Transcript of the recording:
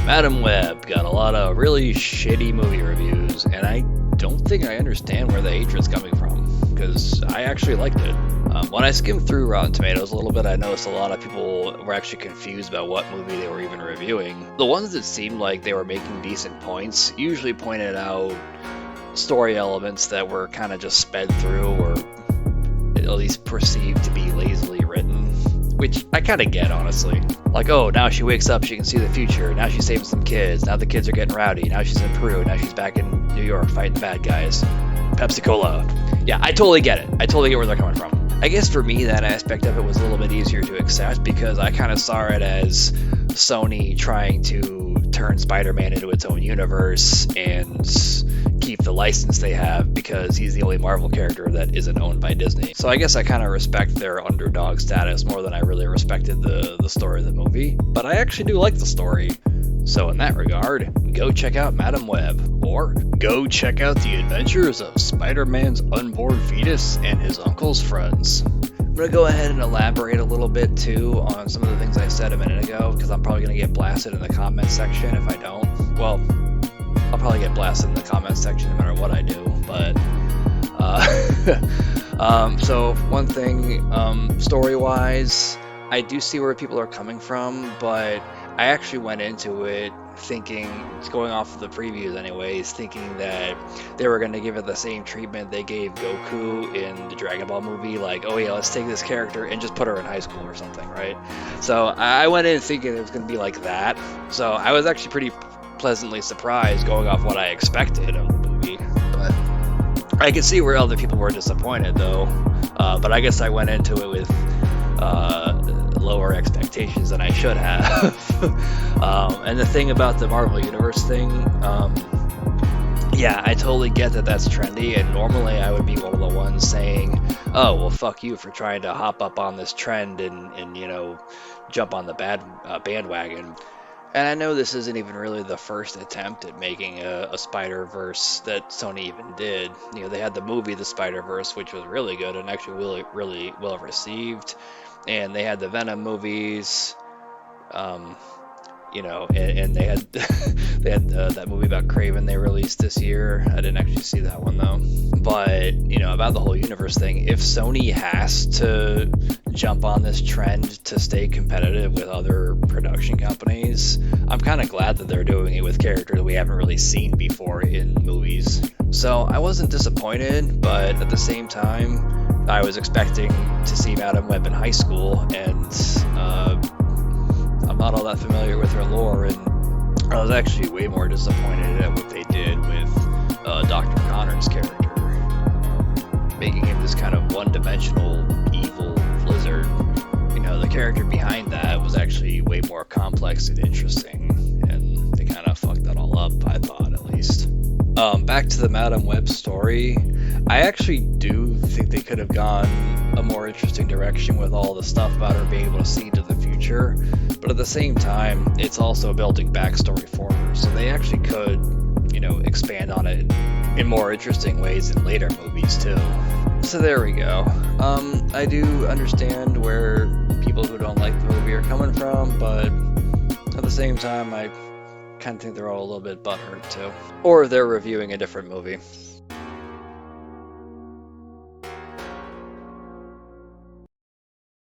Madam Web got a lot of really shitty movie reviews, and I don't think I understand where the hatred's coming from, because I actually liked it. When I skimmed through Rotten Tomatoes a little bit, I noticed a lot of people were actually confused about what movie they were even reviewing. The ones that seemed like they were making decent points usually pointed out story elements that were kind of just sped through, or at least perceived to be lazily written, which I kind of get, honestly. Like, oh, now she wakes up, she can see the future, now she's saving some kids, now the kids are getting rowdy, now she's in Peru, now she's back in New York fighting the bad guys. Pepsi Cola. Yeah, I totally get it. I totally get where they're coming from. I guess for me, that aspect of it was a little bit easier to accept, because I kind of saw it as Sony trying to turn Spider-Man into its own universe and keep the license they have, because he's the only Marvel character that isn't owned by Disney. So I guess I kind of respect their underdog status more than I really respected the story of the movie. But I actually do like the story. So in that regard, go check out Madam Web, or go check out the adventures of Spider-Man's unborn fetus and his uncle's friends. I'm going to go ahead and elaborate a little bit too on some of the things I said a minute ago, because I'm probably going to get blasted in the comment section if I don't. Well, I'll probably get blasted in the comment section no matter what I do, but so one thing, story-wise, I do see where people are coming from, but I actually went into it thinking, going off of the previews anyways, thinking that they were going to give it the same treatment they gave Goku in the Dragon Ball movie, like, oh yeah, let's take this character and just put her in high school or something, right? So I went in thinking it was going to be like that, so I was actually pretty pleasantly surprised going off what I expected of the movie, but I could see where other people were disappointed though, but I guess I went into it with lower expectations than I should have. And the thing about the Marvel Universe thing, yeah, I totally get that that's trendy, and normally I would be one of the ones saying, oh, well, fuck you for trying to hop up on this trend and you know, jump on the bandwagon. And I know this isn't even really the first attempt at making a SpiderVerse that Sony even did. You know, they had the movie The SpiderVerse, which was really good and actually really well received. And they had the Venom movies, you know, and they had that movie about Craven they released this year. I didn't actually see that one though. But, you know, about the whole universe thing, if Sony has to jump on this trend to stay competitive with other production companies, I'm kind of glad that they're doing it with characters we haven't really seen before in movies. So I wasn't disappointed, but at the same time, I was expecting to see Madam Web in high school, and I'm not all that familiar with her lore, and I was actually way more disappointed at what they did with Dr. Connor's character, making him this kind of one-dimensional evil lizard. You know, the character behind that was actually way more complex and interesting, and they kind of fucked that all up, I thought, at least. Back to the Madam Web story, I actually do think they could have gone a more interesting direction with all the stuff about her being able to see into the future, but at the same time, it's also building backstory for her, so they actually could, you know, expand on it in more interesting ways in later movies too. So there we go. I do understand where people who don't like the movie are coming from, but at the same time, I kind of think they're all a little bit butthurt too. Or they're reviewing a different movie.